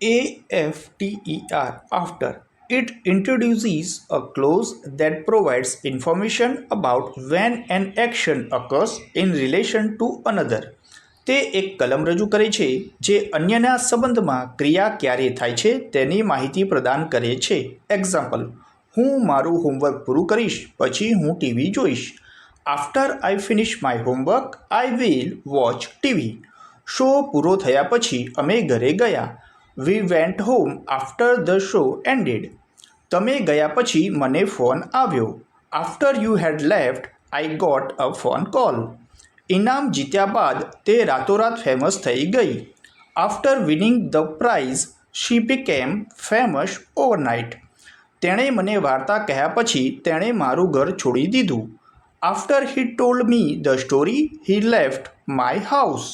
AFTER after. It introduces a clause that provides information about when an action occurs in relation to another. તે એક કલમ રજૂ કરે છે જે અન્યના સંબંધમાં ક્રિયા ક્યારે થાય છે તેની માહિતી પ્રદાન કરે છે. એક્ઝામ્પલ: હું મારું હોમવર્ક પૂરું કરીશ પછી હું ટીવી જોઈશ. After I finish my homework I will watch TV. Show પૂરો થયા પછી અમે ઘરે ગયા. We went home after the show ended. તમે ગયા પછી મને ફોન આવ્યો. After you had left I got a phone call. ઇનામ જીત્યા બાદ તે રાતોરાત ફેમસ થઈ ગઈ. After winning the prize she became famous overnight. તેણે મને વાર્તા કહ્યા પછી તેણે મારું ઘર છોડી દીધું. After he told me the story he left my house.